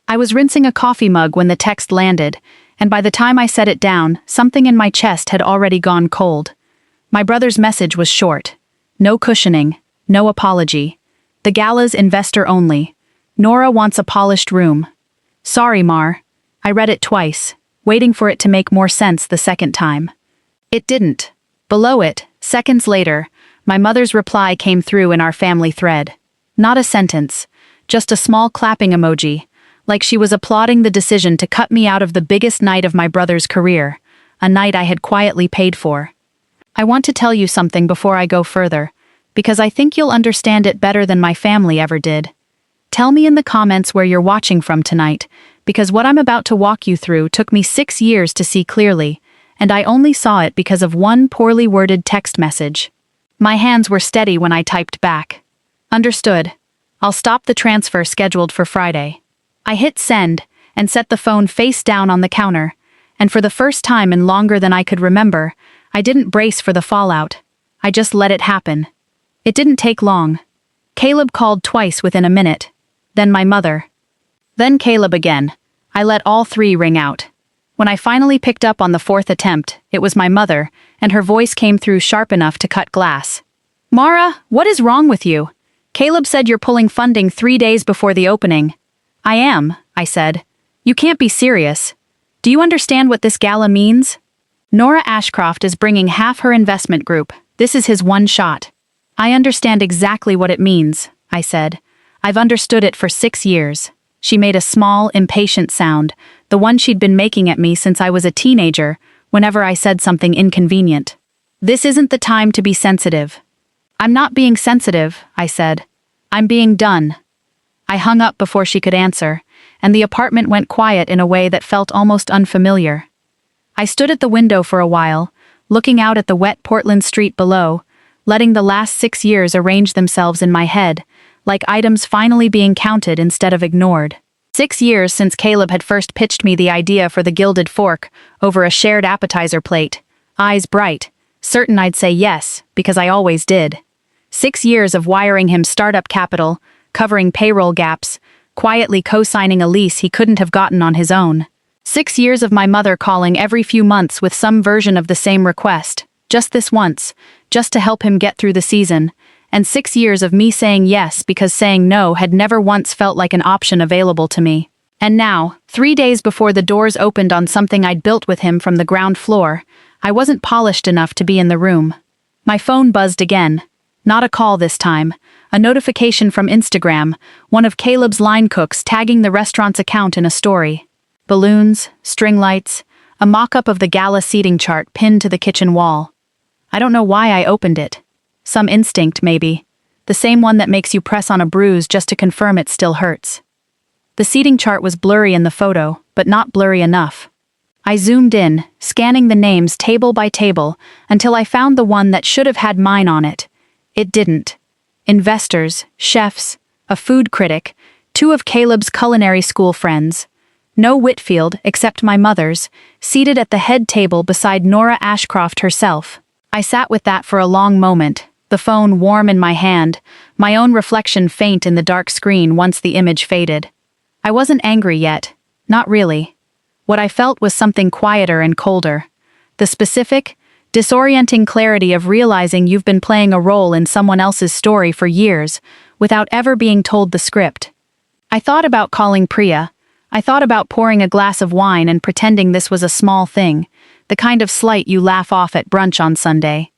I was rinsing a coffee mug when the text landed, and by the time I set it down, something in my chest had already gone cold. My brother's message was short. No cushioning, no apology. The gala's investor only. Nora wants a polished room. Sorry, Mar. I read it twice, waiting for it to make more sense the second time. It didn't. Below it, seconds later, my mother's reply came through in our family thread. Not a sentence, just a small clapping emoji, like she was applauding the decision to cut me out of the biggest night of my brother's career, a night I had quietly paid for. I want to tell you something before I go further, because I think you'll understand it better than my family ever did. Tell me in the comments where you're watching from tonight, because what I'm about to walk you through took me 6 years to see clearly, and I only saw it because of one poorly worded text message. My hands were steady when I typed back. Understood. I'll stop the transfer scheduled for Friday. I hit send and set the phone face down on the counter, and for the first time in longer than I could remember, I didn't brace for the fallout. I just let it happen. It didn't take long. Caleb called twice within a minute. Then my mother. Then Caleb again. I let all three ring out. When I finally picked up on the fourth attempt, it was my mother, and her voice came through sharp enough to cut glass. Mara, what is wrong with you? Caleb said you're pulling funding 3 days before the opening. I am, I said. You can't be serious. Do you understand what this gala means? Nora Ashcroft is bringing half her investment group. This is his one shot. I understand exactly what it means, I said. I've understood it for 6 years. She made a small, impatient sound, the one she'd been making at me since I was a teenager, whenever I said something inconvenient. This isn't the time to be sensitive. I'm not being sensitive, I said. I'm being done. I hung up before she could answer, and the apartment went quiet in a way that felt almost unfamiliar. I stood at the window for a while, looking out at the wet Portland street below, letting the last 6 years arrange themselves in my head, like items finally being counted instead of ignored. 6 years since Caleb had first pitched me the idea for the gilded fork over a shared appetizer plate, eyes bright, certain I'd say yes, because I always did. 6 years of wiring him startup capital, covering payroll gaps, quietly co-signing a lease he couldn't have gotten on his own. 6 years of my mother calling every few months with some version of the same request, just this once, just to help him get through the season, and 6 years of me saying yes because saying no had never once felt like an option available to me. And now, 3 days before the doors opened on something I'd built with him from the ground floor, I wasn't polished enough to be in the room. My phone buzzed again. Not a call this time. A notification from Instagram, one of Caleb's line cooks tagging the restaurant's account in a story. Balloons, string lights, a mock-up of the gala seating chart pinned to the kitchen wall. I don't know why I opened it. Some instinct, maybe. The same one that makes you press on a bruise just to confirm it still hurts. The seating chart was blurry in the photo, but not blurry enough. I zoomed in, scanning the names table by table, until I found the one that should have had mine on it. It didn't. Investors, chefs, a food critic, 2 of Caleb's culinary school friends. No Whitfield, except my mother's, seated at the head table beside Nora Ashcroft herself. I sat with that for a long moment, the phone warm in my hand, my own reflection faint in the dark screen once the image faded. I wasn't angry yet. Not really. What I felt was something quieter and colder. The specific, disorienting clarity of realizing you've been playing a role in someone else's story for years, without ever being told the script. I thought about calling Priya. I thought about pouring a glass of wine and pretending this was a small thing, the kind of slight you laugh off at brunch on Sunday.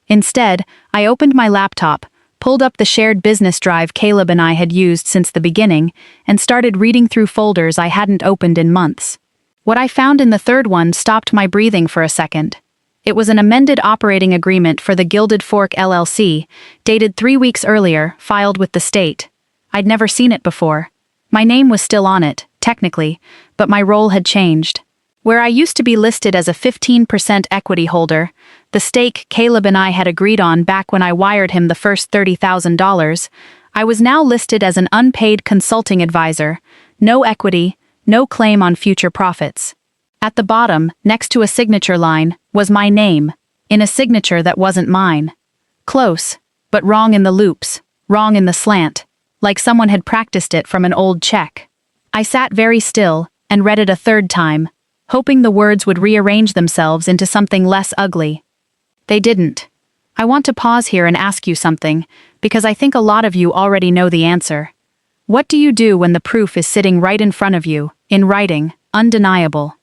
Instead, I opened my laptop, pulled up the shared business drive Caleb and I had used since the beginning, and started reading through folders I hadn't opened in months. What I found in the third one stopped my breathing for a second. It was an amended operating agreement for the Gilded Fork LLC, dated 3 weeks earlier, filed with the state. I'd never seen it before. My name was still on it, technically, but my role had changed. Where I used to be listed as a 15% equity holder, the stake Caleb and I had agreed on back when I wired him the first $30,000, I was now listed as an unpaid consulting advisor, no equity, no claim on future profits. At the bottom, next to a signature line, was my name, in a signature that wasn't mine. Close, but wrong in the loops, wrong in the slant, like someone had practiced it from an old check. I sat very still and read it a third time, hoping the words would rearrange themselves into something less ugly. They didn't. I want to pause here and ask you something, because I think a lot of you already know the answer. What do you do when the proof is sitting right in front of you, in writing, undeniable?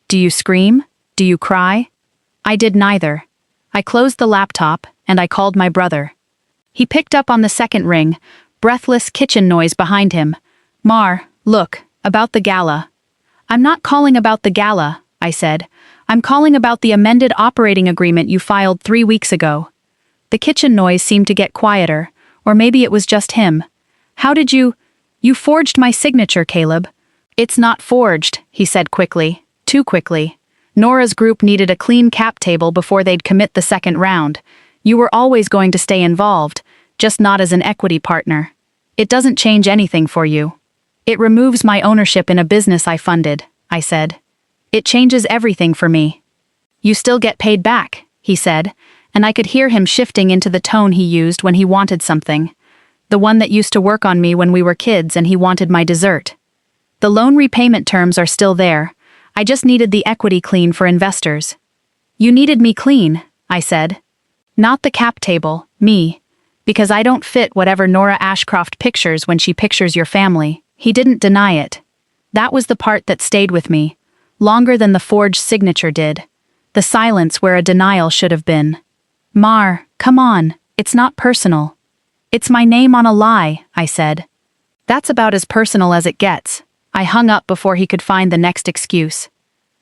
Do you scream? Do you cry? I did neither. I closed the laptop, and I called my brother. He picked up on the second ring, breathless kitchen noise behind him. Mar, look, about the gala. I'm not calling about the gala, I said. I'm calling about the amended operating agreement you filed 3 weeks ago. The kitchen noise seemed to get quieter, or maybe it was just him. How did you forged my signature, Caleb. It's not forged, he said quickly, too quickly. Nora's group needed a clean cap table before they'd commit the second round. You were always going to stay involved, just not as an equity partner. It doesn't change anything for you. It removes my ownership in a business I funded, I said. It changes everything for me. You still get paid back, he said, and I could hear him shifting into the tone he used when he wanted something. The one that used to work on me when we were kids and he wanted my dessert. The loan repayment terms are still there. I just needed the equity clean for investors. You needed me clean, I said. Not the cap table, me. Because I don't fit whatever Nora Ashcroft pictures when she pictures your family. He didn't deny it. That was the part that stayed with me. Longer than the forged signature did. The silence where a denial should have been. Mar, come on, it's not personal. It's my name on a lie, I said. That's about as personal as it gets. I hung up before he could find the next excuse.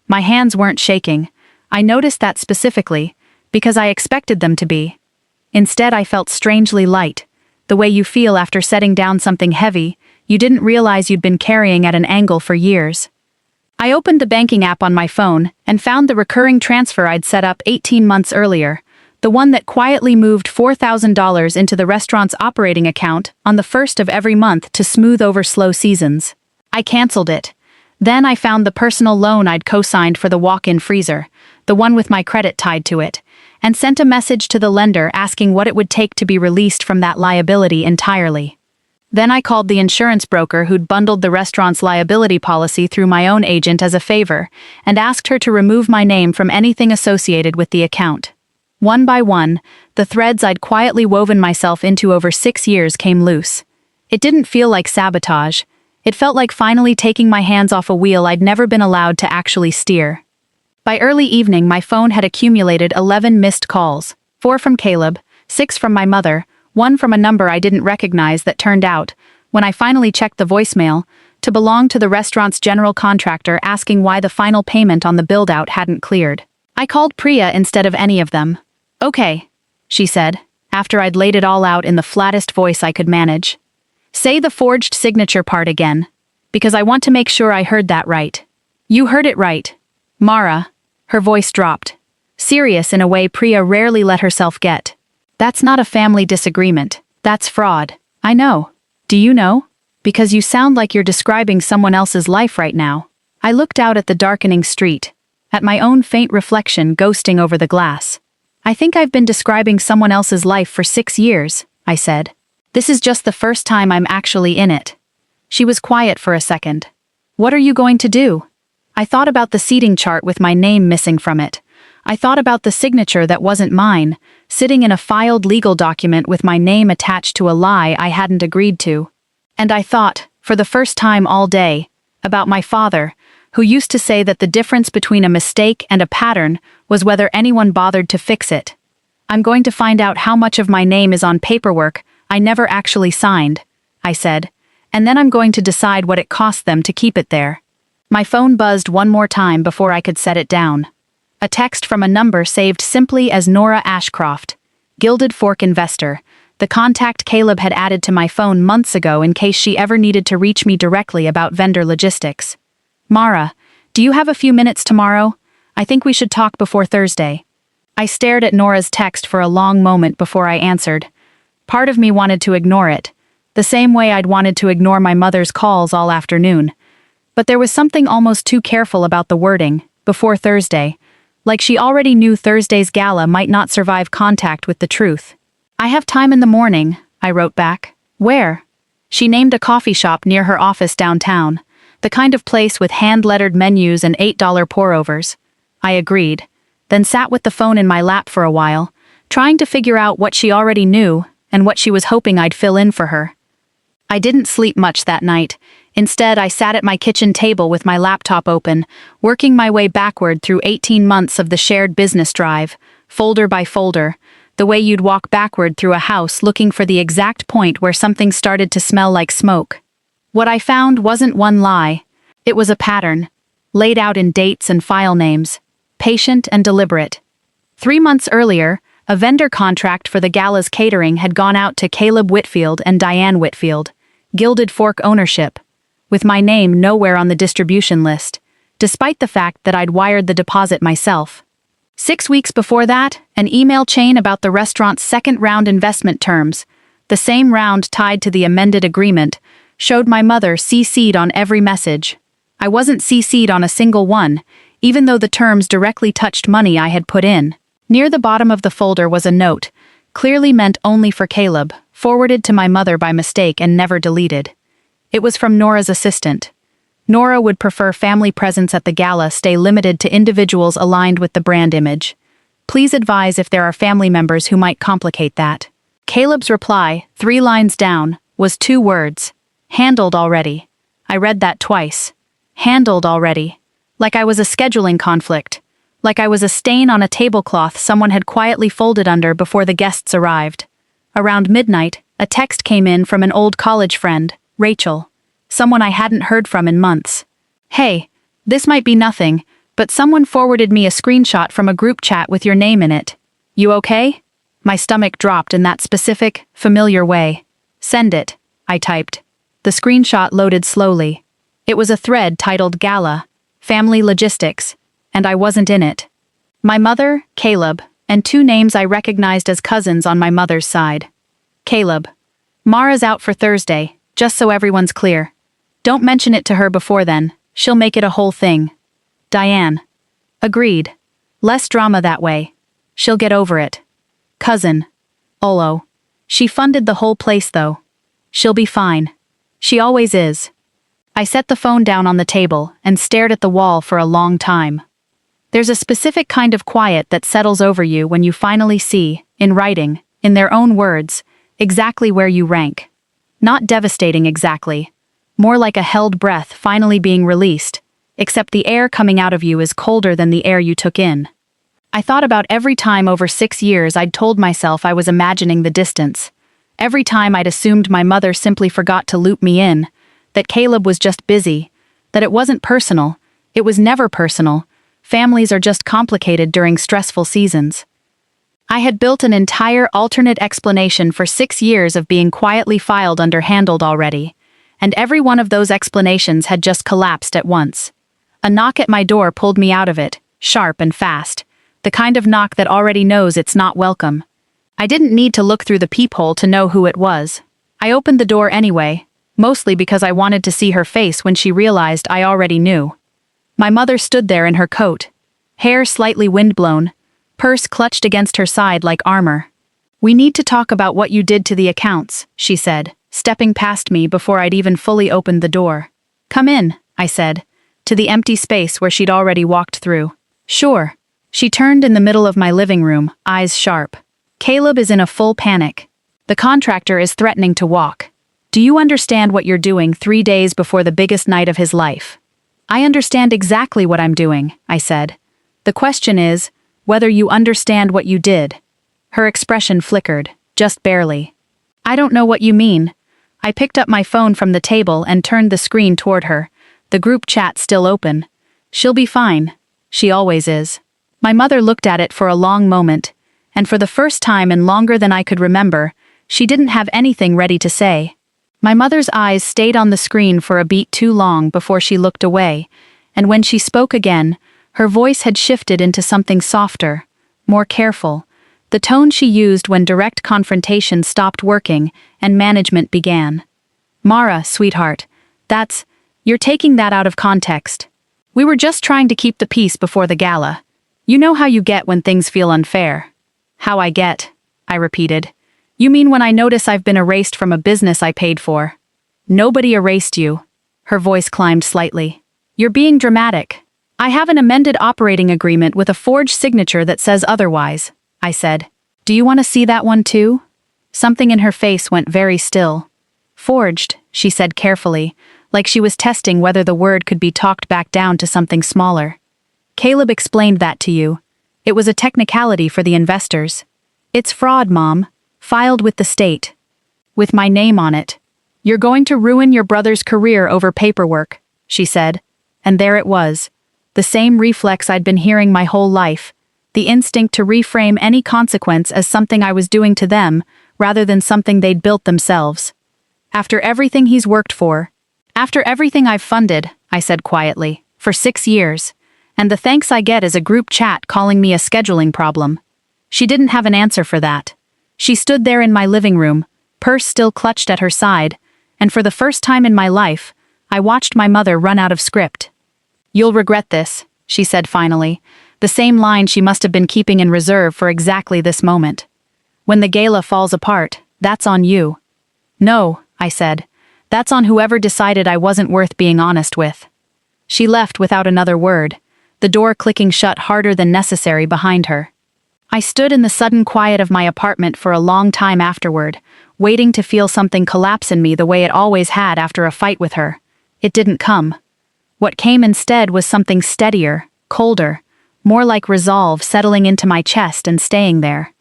My hands weren't shaking. I noticed that specifically, because I expected them to be. Instead, I felt strangely light, the way you feel after setting down something heavy you didn't realize you'd been carrying at an angle for years. I opened the banking app on my phone and found the recurring transfer I'd set up 18 months earlier, the one that quietly moved $4,000 into the restaurant's operating account on the first of every month to smooth over slow seasons. I canceled it. Then I found the personal loan I'd co-signed for the walk-in freezer, the one with my credit tied to it, and sent a message to the lender asking what it would take to be released from that liability entirely. Then I called the insurance broker who'd bundled the restaurant's liability policy through my own agent as a favor, and asked her to remove my name from anything associated with the account. One by one, the threads I'd quietly woven myself into over 6 years came loose. It didn't feel like sabotage. It felt like finally taking my hands off a wheel I'd never been allowed to actually steer. By early evening, my phone had accumulated 11 missed calls, 4 from Caleb, 6 from my mother, 1 from a number I didn't recognize that turned out, when I finally checked the voicemail, to belong to the restaurant's general contractor asking why the final payment on the build-out hadn't cleared. I called Priya instead of any of them. Okay, she said, after I'd laid it all out in the flattest voice I could manage. Say the forged signature part again, because I want to make sure I heard that right. You heard it right. Mara. Her voice dropped. Serious in a way Priya rarely let herself get. That's not a family disagreement. That's fraud. I know. Do you know? Because you sound like you're describing someone else's life right now. I looked out at the darkening street, at my own faint reflection ghosting over the glass. I think I've been describing someone else's life for 6 years, I said. This is just the first time I'm actually in it. She was quiet for a second. What are you going to do? I thought about the seating chart with my name missing from it. I thought about the signature that wasn't mine, sitting in a filed legal document with my name attached to a lie I hadn't agreed to. And I thought, for the first time all day, about my father, who used to say that the difference between a mistake and a pattern was whether anyone bothered to fix it. I'm going to find out how much of my name is on paperwork I never actually signed, I said, and then I'm going to decide what it cost them to keep it there. My phone buzzed one more time before I could set it down. A text from a number saved simply as Nora Ashcroft, Gilded Fork Investor, the contact Caleb had added to my phone months ago in case she ever needed to reach me directly about vendor logistics. Mara, do you have a few minutes tomorrow? I think we should talk before Thursday. I stared at Nora's text for a long moment before I answered. Part of me wanted to ignore it, the same way I'd wanted to ignore my mother's calls all afternoon. But there was something almost too careful about the wording, before Thursday, like she already knew Thursday's gala might not survive contact with the truth. I have time in the morning, I wrote back. Where? She named a coffee shop near her office downtown. The kind of place with hand-lettered menus and $8 pour-overs. I agreed, then sat with the phone in my lap for a while, trying to figure out what she already knew and what she was hoping I'd fill in for her. I didn't sleep much that night. Instead, I sat at my kitchen table with my laptop open, working my way backward through 18 months of the shared business drive, folder by folder, the way you'd walk backward through a house looking for the exact point where something started to smell like smoke. What I found wasn't one lie. It was a pattern, laid out in dates and file names, patient and deliberate. 3 months earlier, a vendor contract for the gala's catering had gone out to Caleb Whitfield and Diane Whitfield, Gilded Fork ownership, with my name nowhere on the distribution list, despite the fact that I'd wired the deposit myself. 6 weeks before that, an email chain about the restaurant's second-round investment terms, the same round tied to the amended agreement, showed my mother CC'd on every message. I wasn't CC'd on a single one, even though the terms directly touched money I had put in. Near the bottom of the folder was a note, clearly meant only for Caleb, forwarded to my mother by mistake and never deleted. It was from Nora's assistant. Nora would prefer family presence at the gala stay limited to individuals aligned with the brand image. Please advise if there are family members who might complicate that. Caleb's reply, 3 lines down, was 2 words. Handled already. I read that twice. Handled already. Like I was a scheduling conflict. Like I was a stain on a tablecloth someone had quietly folded under before the guests arrived. Around midnight, a text came in from an old college friend, Rachel. Someone I hadn't heard from in months. Hey, this might be nothing, but someone forwarded me a screenshot from a group chat with your name in it. You okay? My stomach dropped in that specific, familiar way. Send it, I typed. The screenshot loaded slowly. It was a thread titled Gala, Family Logistics, and I wasn't in it. My mother, Caleb, and 2 names I recognized as cousins on my mother's side. Caleb. Mara's out for Thursday, just so everyone's clear. Don't mention it to her before then, she'll make it a whole thing. Diane. Agreed. Less drama that way. She'll get over it. Cousin. Olo. She funded the whole place though. She'll be fine. She always is. I set the phone down on the table and stared at the wall for a long time. There's a specific kind of quiet that settles over you when you finally see, in writing, in their own words, exactly where you rank. Not devastating exactly. More like a held breath finally being released, except the air coming out of you is colder than the air you took in. I thought about every time over 6 years I'd told myself I was imagining the distance. Every time I'd assumed my mother simply forgot to loop me in, that Caleb was just busy, that it wasn't personal, it was never personal. Families are just complicated during stressful seasons. I had built an entire alternate explanation for 6 years of being quietly filed under handled already, and every one of those explanations had just collapsed at once. A knock at my door pulled me out of it, sharp and fast, the kind of knock that already knows it's not welcome. I didn't need to look through the peephole to know who it was. I opened the door anyway, mostly because I wanted to see her face when she realized I already knew. My mother stood there in her coat, hair slightly windblown, purse clutched against her side like armor. "We need to talk about what you did to the accounts," she said, stepping past me before I'd even fully opened the door. "Come in," I said, to the empty space where she'd already walked through. "Sure." She turned in the middle of my living room, eyes sharp. "Caleb is in a full panic. The contractor is threatening to walk. Do you understand what you're doing 3 days before the biggest night of his life?" "I understand exactly what I'm doing," I said. "The question is, whether you understand what you did." Her expression flickered, just barely. "I don't know what you mean." I picked up my phone from the table and turned the screen toward her, the group chat still open. "She'll be fine. She always is." My mother looked at it for a long moment, and for the first time in longer than I could remember, she didn't have anything ready to say. My mother's eyes stayed on the screen for a beat too long before she looked away, and when she spoke again, her voice had shifted into something softer, more careful, the tone she used when direct confrontation stopped working and management began. "Mara, sweetheart, you're taking that out of context. We were just trying to keep the peace before the gala. You know how you get when things feel unfair." "How I get," I repeated. "You mean when I notice I've been erased from a business I paid for?" "Nobody erased you." Her voice climbed slightly. You're being dramatic. I have an amended operating agreement with a forged signature that says otherwise, I said. Do you want to see that one too? Something in her face went very still. Forged, she said carefully, like she was testing whether the word could be talked back down to something smaller. Caleb explained that to you. It was a technicality for the investors. It's fraud, Mom. Filed with the state. With my name on it. You're going to ruin your brother's career over paperwork, she said. And there it was. The same reflex I'd been hearing my whole life. The instinct to reframe any consequence as something I was doing to them, rather than something they'd built themselves. After everything he's worked for, after everything I've funded, I said quietly, for 6 years, and the thanks I get is a group chat calling me a scheduling problem. She didn't have an answer for that. She stood there in my living room, purse still clutched at her side, and for the first time in my life, I watched my mother run out of script. You'll regret this, she said finally, the same line she must have been keeping in reserve for exactly this moment. When the gala falls apart, that's on you. No, I said. That's on whoever decided I wasn't worth being honest with. She left without another word, the door clicking shut harder than necessary behind her. I stood in the sudden quiet of my apartment for a long time afterward, waiting to feel something collapse in me the way it always had after a fight with her. It didn't come. What came instead was something steadier, colder, more like resolve settling into my chest and staying there.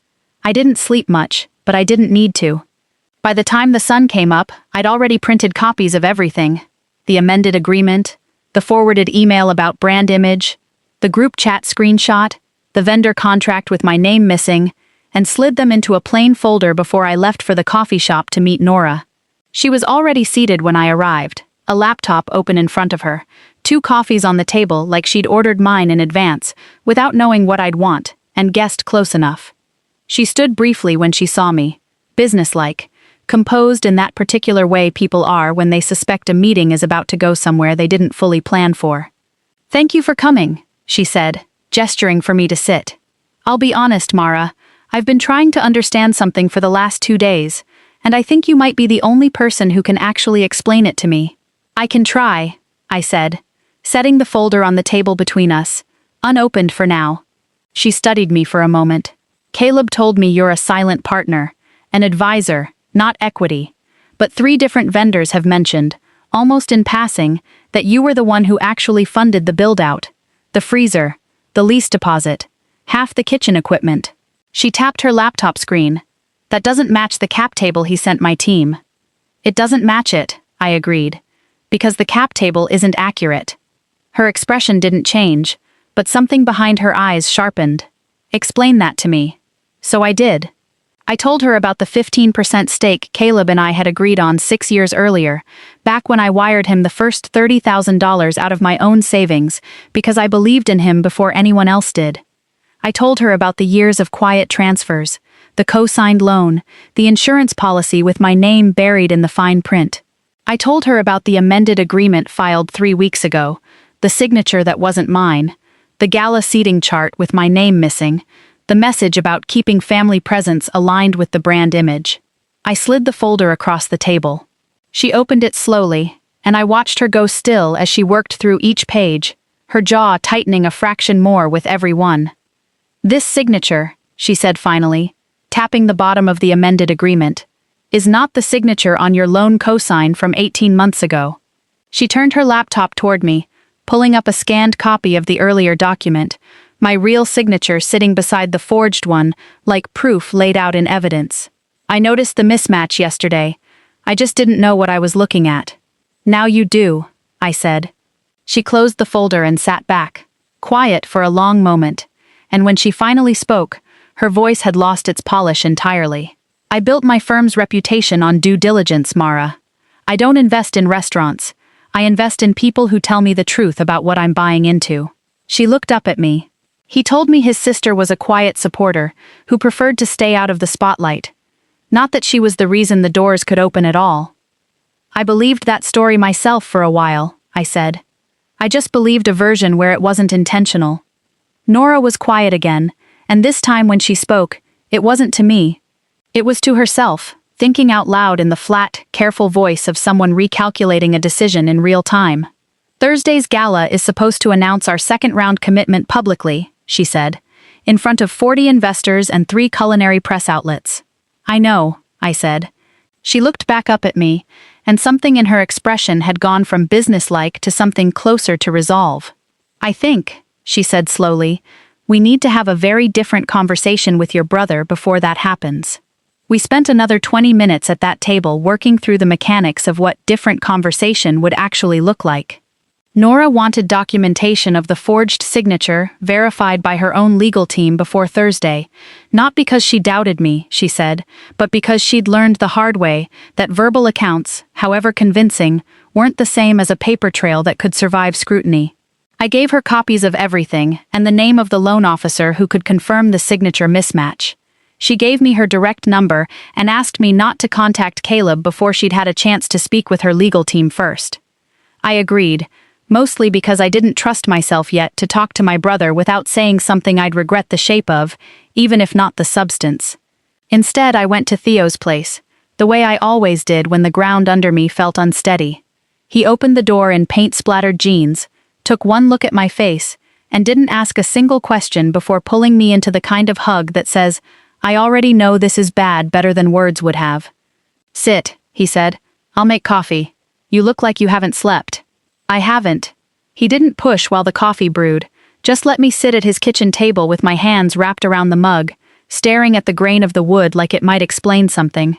I didn't sleep much, but I didn't need to. By the time the sun came up, I'd already printed copies of everything. The amended agreement, the forwarded email about brand image, the group chat screenshot, the vendor contract with my name missing, and slid them into a plain folder before I left for the coffee shop to meet Nora. She was already seated when I arrived, a laptop open in front of her, 2 coffees on the table like she'd ordered mine in advance, without knowing what I'd want, and guessed close enough. She stood briefly when she saw me, businesslike, composed in that particular way people are when they suspect a meeting is about to go somewhere they didn't fully plan for. Thank you for coming, she said, gesturing for me to sit. I'll be honest, Mara, I've been trying to understand something for the last 2 days, and I think you might be the only person who can actually explain it to me. I can try, I said, setting the folder on the table between us, unopened for now. She studied me for a moment. Caleb told me you're a silent partner, an advisor, not equity, but 3 different vendors have mentioned, almost in passing, that you were the one who actually funded the build-out. The freezer, the lease deposit, half the kitchen equipment. She tapped her laptop screen. That doesn't match the cap table he sent my team. It doesn't match it, I agreed, because the cap table isn't accurate. Her expression didn't change, but something behind her eyes sharpened. Explain that to me. So I did. I told her about the 15% stake Caleb and I had agreed on 6 years earlier, back when I wired him the first $30,000 out of my own savings, because I believed in him before anyone else did. I told her about the years of quiet transfers, the co-signed loan, the insurance policy with my name buried in the fine print. I told her about the amended agreement filed 3 weeks ago, the signature that wasn't mine, the gala seating chart with my name missing, the message about keeping family presents aligned with the brand image. I slid the folder across the table. She opened it slowly, and I watched her go still as she worked through each page, her jaw tightening a fraction more with every one. This signature, she said finally, tapping the bottom of the amended agreement, is not the signature on your loan cosign from 18 months ago. She turned her laptop toward me, pulling up a scanned copy of the earlier document, my real signature sitting beside the forged one, like proof laid out in evidence. I noticed the mismatch yesterday. I just didn't know what I was looking at. Now you do, I said. She closed the folder and sat back, quiet for a long moment, and when she finally spoke, her voice had lost its polish entirely. I built my firm's reputation on due diligence, Mara. I don't invest in restaurants. I invest in people who tell me the truth about what I'm buying into. She looked up at me. He told me his sister was a quiet supporter, who preferred to stay out of the spotlight. Not that she was the reason the doors could open at all. I believed that story myself for a while, I said. I just believed a version where it wasn't intentional. Nora was quiet again, and this time when she spoke, it wasn't to me. It was to herself, thinking out loud in the flat, careful voice of someone recalculating a decision in real time. Thursday's gala is supposed to announce our second-round commitment publicly, she said, in front of 40 investors and 3 culinary press outlets. I know, I said. She looked back up at me, and something in her expression had gone from businesslike to something closer to resolve. I think, she said slowly, we need to have a very different conversation with your brother before that happens. We spent another 20 minutes at that table working through the mechanics of what different conversation would actually look like. Nora wanted documentation of the forged signature verified by her own legal team before Thursday, not because she doubted me, she said, but because she'd learned the hard way that verbal accounts, however convincing, weren't the same as a paper trail that could survive scrutiny. I gave her copies of everything and the name of the loan officer who could confirm the signature mismatch. She gave me her direct number and asked me not to contact Caleb before she'd had a chance to speak with her legal team first. I agreed, mostly because I didn't trust myself yet to talk to my brother without saying something I'd regret the shape of, even if not the substance. Instead, I went to Theo's place, the way I always did when the ground under me felt unsteady. He opened the door in paint-splattered jeans, took one look at my face, and didn't ask a single question before pulling me into the kind of hug that says, I already know this is bad better than words would have. Sit, he said. I'll make coffee. You look like you haven't slept. I haven't. He didn't push while the coffee brewed, just let me sit at his kitchen table with my hands wrapped around the mug, staring at the grain of the wood like it might explain something.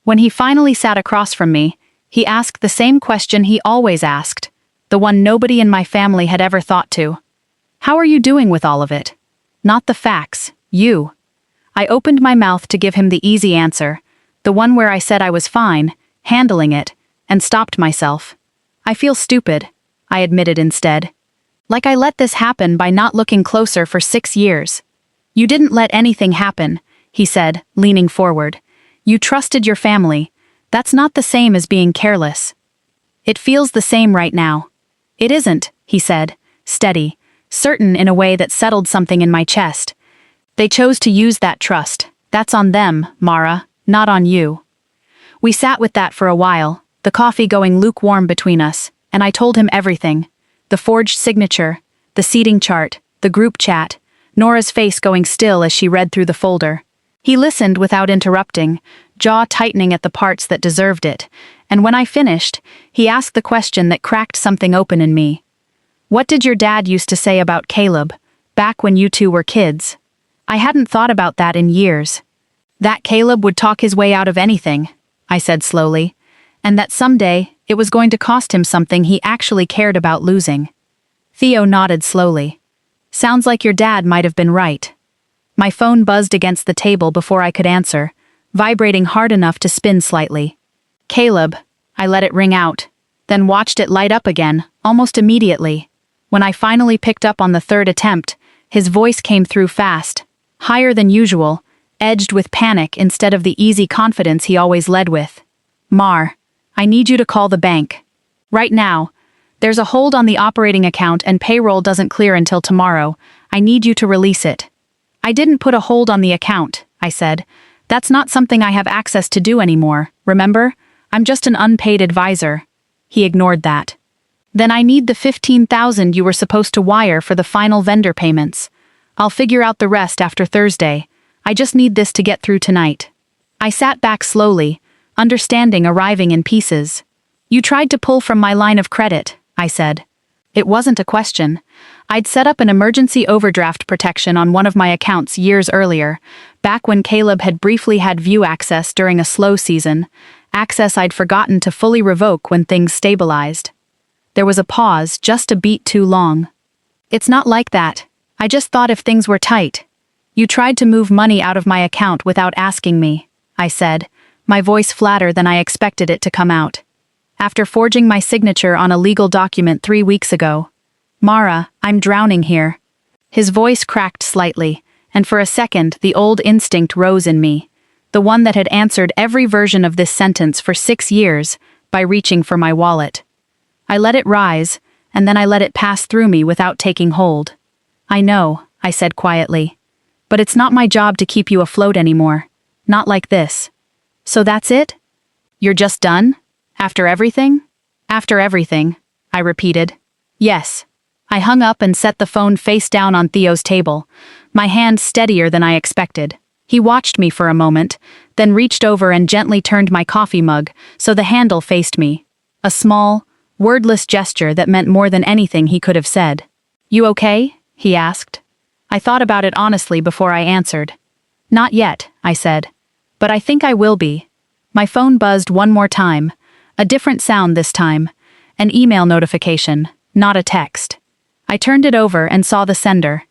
When he finally sat across from me, he asked the same question he always asked, the one nobody in my family had ever thought to. How are you doing with all of it? Not the facts, you. I opened my mouth to give him the easy answer, the one where I said I was fine, handling it, and stopped myself. I feel stupid, I admitted instead. Like I let this happen by not looking closer for 6 years. You didn't let anything happen, he said, leaning forward. You trusted your family. That's not the same as being careless. It feels the same right now. It isn't, he said, steady, certain in a way that settled something in my chest. They chose to use that trust. That's on them, Mara, not on you. We sat with that for a while, the coffee going lukewarm between us, and I told him everything. The forged signature, the seating chart, the group chat, Nora's face going still as she read through the folder. He listened without interrupting, jaw tightening at the parts that deserved it, and when I finished, he asked the question that cracked something open in me. What did your dad used to say about Caleb, back when you two were kids? I hadn't thought about that in years. That Caleb would talk his way out of anything, I said slowly, and that someday it was going to cost him something he actually cared about losing. Theo nodded slowly. Sounds like your dad might have been right. My phone buzzed against the table before I could answer, vibrating hard enough to spin slightly. Caleb, I let it ring out, then watched it light up again, almost immediately. When I finally picked up on the third attempt, his voice came through fast, higher than usual, edged with panic instead of the easy confidence he always led with. Mar, I need you to call the bank. Right now. There's a hold on the operating account and payroll doesn't clear until tomorrow. I need you to release it. I didn't put a hold on the account, I said. That's not something I have access to do anymore, remember? I'm just an unpaid advisor. He ignored that. Then I need the $15,000 you were supposed to wire for the final vendor payments. I'll figure out the rest after Thursday. I just need this to get through tonight. I sat back slowly, understanding arriving in pieces. You tried to pull from my line of credit, I said. It wasn't a question. I'd set up an emergency overdraft protection on one of my accounts years earlier, back when Caleb had briefly had view access during a slow season, access I'd forgotten to fully revoke when things stabilized. There was a pause, just a beat too long. It's not like that. I just thought if things were tight. You tried to move money out of my account without asking me, I said, my voice flatter than I expected it to come out. After forging my signature on a legal document 3 weeks ago. Mara, I'm drowning here. His voice cracked slightly, and for a second the old instinct rose in me, the one that had answered every version of this sentence for 6 years, by reaching for my wallet. I let it rise, and then I let it pass through me without taking hold. I know, I said quietly. But it's not my job to keep you afloat anymore. Not like this. So that's it? You're just done? After everything? After everything, I repeated. Yes. I hung up and set the phone face down on Theo's table, my hand steadier than I expected. He watched me for a moment, then reached over and gently turned my coffee mug so the handle faced me. A small, wordless gesture that meant more than anything he could have said. You okay? He asked. I thought about it honestly before I answered. Not yet, I said. But I think I will be. My phone buzzed one more time, a different sound this time, an email notification, not a text. I turned it over and saw the sender.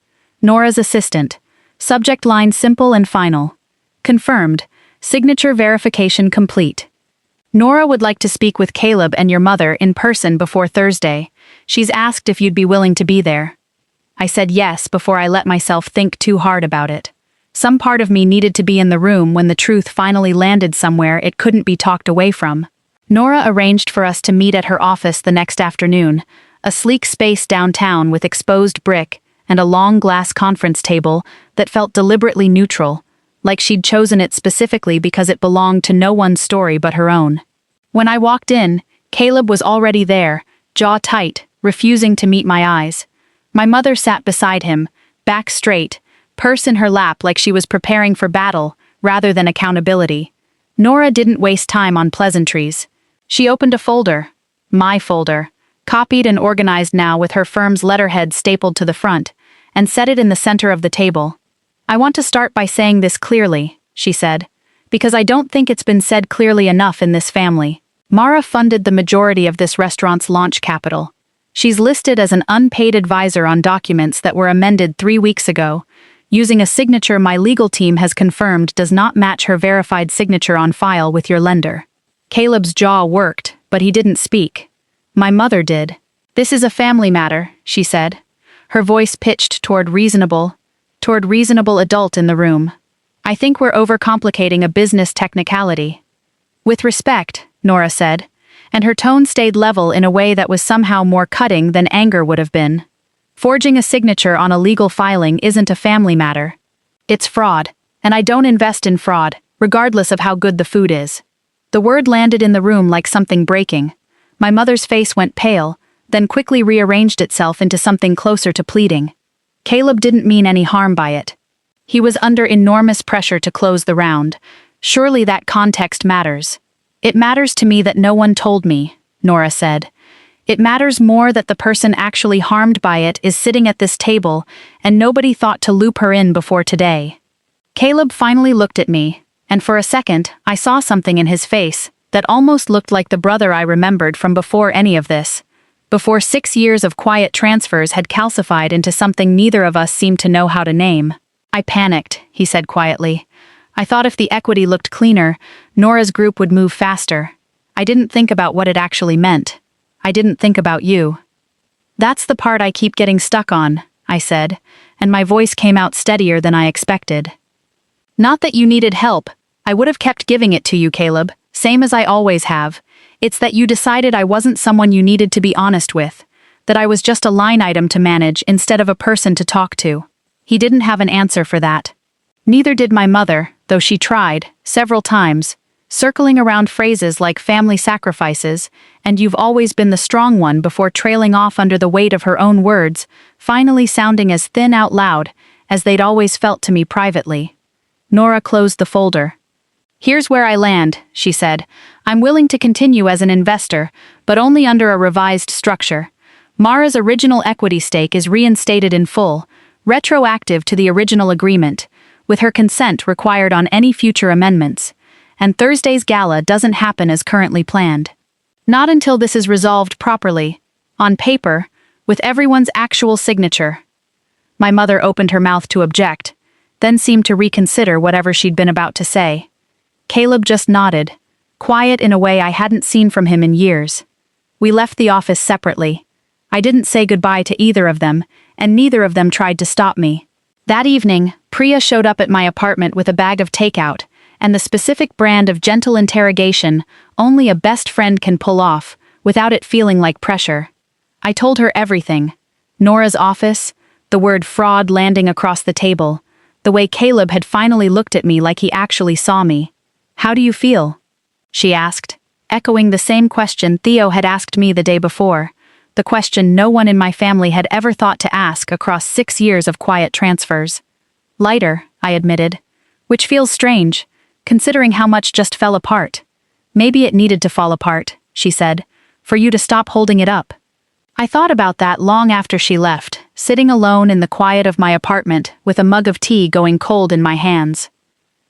Nora's assistant. Subject line simple and final. Confirmed. Signature verification complete. Nora would like to speak with Caleb and your mother in person before Thursday. She's asked if you'd be willing to be there. I said yes before I let myself think too hard about it. Some part of me needed to be in the room when the truth finally landed somewhere it couldn't be talked away from. Nora arranged for us to meet at her office the next afternoon, a sleek space downtown with exposed brick and a long glass conference table that felt deliberately neutral, like she'd chosen it specifically because it belonged to no one's story but her own. When I walked in, Caleb was already there, jaw tight, refusing to meet my eyes. My mother sat beside him, back straight, purse in her lap like she was preparing for battle rather than accountability. Nora didn't waste time on pleasantries. She opened a folder, my folder, copied and organized now with her firm's letterhead stapled to the front, and set it in the center of the table. I want to start by saying this clearly, she said, because I don't think it's been said clearly enough in this family. Mara funded the majority of this restaurant's launch capital. She's listed as an unpaid advisor on documents that were amended 3 weeks ago, using a signature my legal team has confirmed does not match her verified signature on file with your lender. Caleb's jaw worked, but he didn't speak. My mother did. This is a family matter, she said, her voice pitched toward reasonable adult in the room. I think we're overcomplicating a business technicality. With respect, Nora said, and her tone stayed level in a way that was somehow more cutting than anger would have been. Forging a signature on a legal filing isn't a family matter. It's fraud, and I don't invest in fraud, regardless of how good the food is. The word landed in the room like something breaking. My mother's face went pale, then quickly rearranged itself into something closer to pleading. Caleb didn't mean any harm by it. He was under enormous pressure to close the round. Surely that context matters. It matters to me that no one told me, Nora said. It matters more that the person actually harmed by it is sitting at this table, and nobody thought to loop her in before today. Caleb finally looked at me, and for a second, I saw something in his face that almost looked like the brother I remembered from before any of this. Before 6 years of quiet transfers had calcified into something neither of us seemed to know how to name. I panicked, he said quietly. I thought if the equity looked cleaner, Nora's group would move faster. I didn't think about what it actually meant. I didn't think about you. That's the part I keep getting stuck on, I said, and my voice came out steadier than I expected. Not that you needed help. I would have kept giving it to you, Caleb, same as I always have. It's that you decided I wasn't someone you needed to be honest with, that I was just a line item to manage instead of a person to talk to. He didn't have an answer for that. Neither did my mother, though she tried, several times, circling around phrases like family sacrifices, and you've always been the strong one before trailing off under the weight of her own words, finally sounding as thin out loud as they'd always felt to me privately. Nora closed the folder. Here's where I land, she said. I'm willing to continue as an investor, but only under a revised structure. Mara's original equity stake is reinstated in full, retroactive to the original agreement, with her consent required on any future amendments, and Thursday's gala doesn't happen as currently planned. Not until this is resolved properly, on paper, with everyone's actual signature. My mother opened her mouth to object, then seemed to reconsider whatever she'd been about to say. Caleb just nodded, quiet in a way I hadn't seen from him in years. We left the office separately. I didn't say goodbye to either of them, and neither of them tried to stop me. That evening, Priya showed up at my apartment with a bag of takeout, and the specific brand of gentle interrogation only a best friend can pull off, without it feeling like pressure. I told her everything. Nora's office, the word fraud landing across the table, the way Caleb had finally looked at me like he actually saw me. "How do you feel?" she asked, echoing the same question Theo had asked me the day before, the question no one in my family had ever thought to ask across 6 years of quiet transfers. "Lighter," I admitted, which feels strange, considering how much just fell apart. "Maybe it needed to fall apart," she said, "for you to stop holding it up." I thought about that long after she left, sitting alone in the quiet of my apartment with a mug of tea going cold in my hands.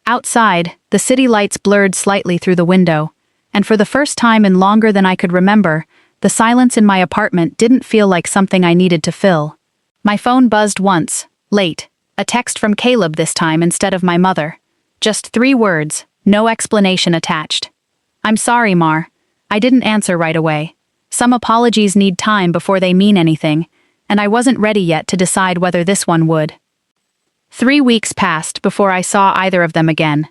Outside, the city lights blurred slightly through the window, and for the first time in longer than I could remember, the silence in my apartment didn't feel like something I needed to fill. My phone buzzed once, late, a text from Caleb this time instead of my mother. Just 3 words, no explanation attached. "I'm sorry, Mar. I didn't answer right away. Some apologies need time before they mean anything, and I wasn't ready yet to decide whether this one would." 3 weeks passed before I saw either of them again.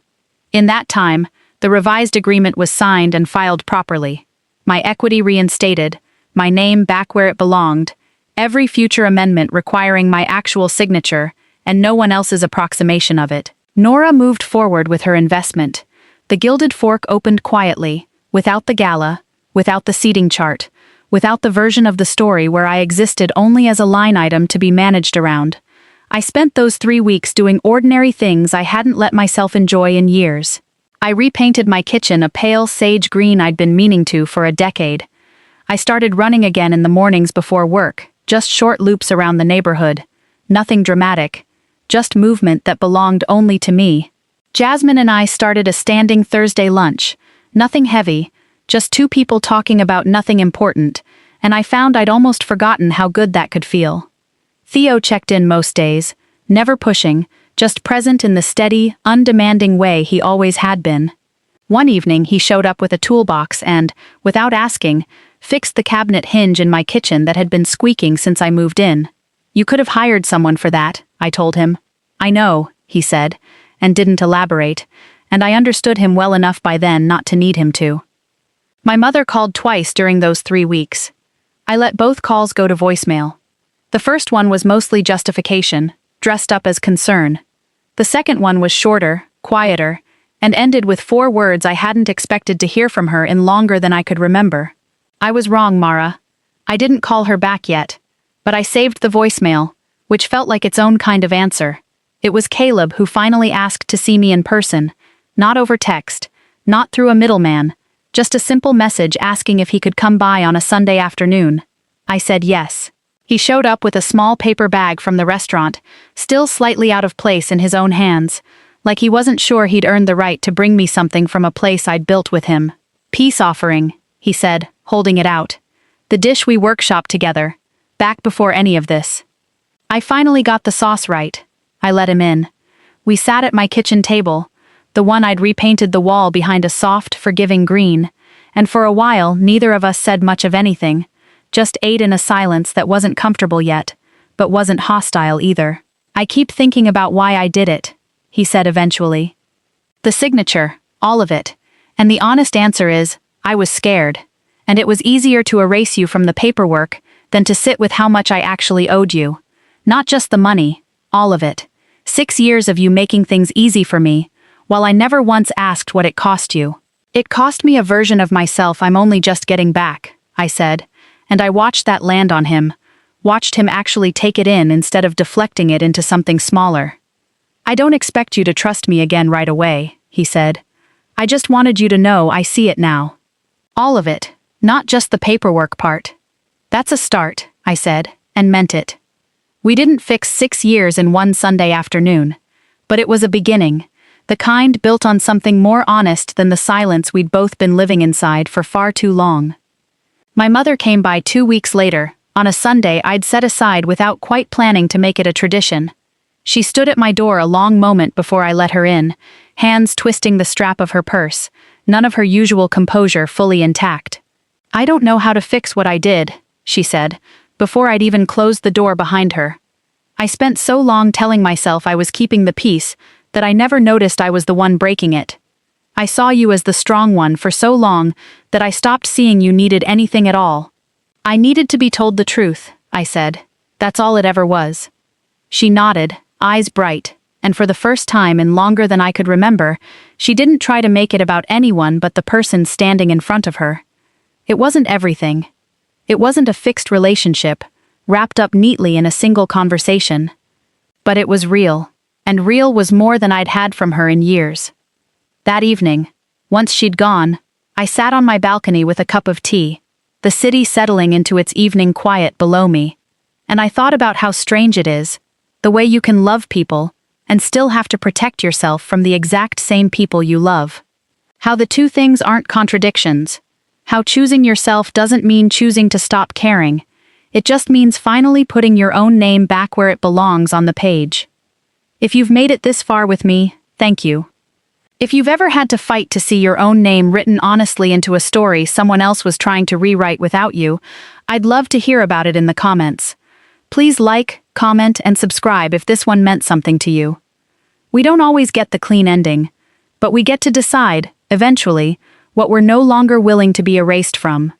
In that time, the revised agreement was signed and filed properly. My equity reinstated, my name back where it belonged, every future amendment requiring my actual signature, and no one else's approximation of it. Nora moved forward with her investment. The gilded fork opened quietly, without the gala, without the seating chart, without the version of the story where I existed only as a line item to be managed around. I spent those 3 weeks doing ordinary things I hadn't let myself enjoy in years. I repainted my kitchen a pale sage green I'd been meaning to for a decade. I started running again in the mornings before work, just short loops around the neighborhood. Nothing dramatic, just movement that belonged only to me. Jasmine and I started a standing Thursday lunch. Nothing heavy, just 2 people talking about nothing important, and I found I'd almost forgotten how good that could feel. Theo checked in most days, never pushing, just present in the steady, undemanding way he always had been. One evening he showed up with a toolbox and, without asking, fixed the cabinet hinge in my kitchen that had been squeaking since I moved in. "You could have hired someone for that," I told him. "I know," he said, and didn't elaborate, and I understood him well enough by then not to need him to. My mother called twice during those 3 weeks. I let both calls go to voicemail. The first one was mostly justification, dressed up as concern. The second one was shorter, quieter, and ended with 4 words I hadn't expected to hear from her in longer than I could remember. "I was wrong, Mara. I didn't call her back yet, but I saved the voicemail, which felt like its own kind of answer. It was Caleb who finally asked to see me in person, not over text, not through a middleman, just a simple message asking if he could come by on a Sunday afternoon. I said yes. He showed up with a small paper bag from the restaurant, still slightly out of place in his own hands, like he wasn't sure he'd earned the right to bring me something from a place I'd built with him. "Peace offering," he said, holding it out. "The dish we workshopped together, back before any of this." I finally got the sauce right. I let him in. We sat at my kitchen table, the one I'd repainted the wall behind a soft, forgiving green, and for a while neither of us said much of anything, just ate in a silence that wasn't comfortable yet, but wasn't hostile either. "I keep thinking about why I did it," he said eventually. "The signature, all of it, and the honest answer is, I was scared, and it was easier to erase you from the paperwork than to sit with how much I actually owed you. Not just the money, all of it. 6 years of you making things easy for me, while I never once asked what it cost you. It cost me a version of myself I'm only just getting back," I said, and I watched that land on him, watched him actually take it in instead of deflecting it into something smaller. "I don't expect you to trust me again right away," he said. "I just wanted you to know I see it now. All of it, not just the paperwork part." "That's a start," I said, and meant it. We didn't fix 6 years in one Sunday afternoon, but it was a beginning, the kind built on something more honest than the silence we'd both been living inside for far too long. My mother came by 2 weeks later, on a Sunday I'd set aside without quite planning to make it a tradition. She stood at my door a long moment before I let her in, hands twisting the strap of her purse, none of her usual composure fully intact. "I don't know how to fix what I did," she said, before I'd even closed the door behind her. "I spent so long telling myself I was keeping the peace that I never noticed I was the one breaking it. I saw you as the strong one for so long that I stopped seeing you needed anything at all. I needed to be told the truth," I said. "That's all it ever was." She nodded, eyes bright, and for the first time in longer than I could remember, She didn't try to make it about anyone but the person standing in front of her. It wasn't everything. It wasn't a fixed relationship, wrapped up neatly in a single conversation. But it was real, and real was more than I'd had from her in years. That evening, once she'd gone, I sat on my balcony with a cup of tea, the city settling into its evening quiet below me, and I thought about how strange it is, the way you can love people and still have to protect yourself from the exact same people you love. How the two things aren't contradictions. How choosing yourself doesn't mean choosing to stop caring. It just means finally putting your own name back where it belongs on the page. If you've made it this far with me, thank you. If you've ever had to fight to see your own name written honestly into a story someone else was trying to rewrite without you, I'd love to hear about it in the comments. Please like, comment, and subscribe if this one meant something to you. We don't always get the clean ending, but we get to decide, eventually, what we're no longer willing to be erased from.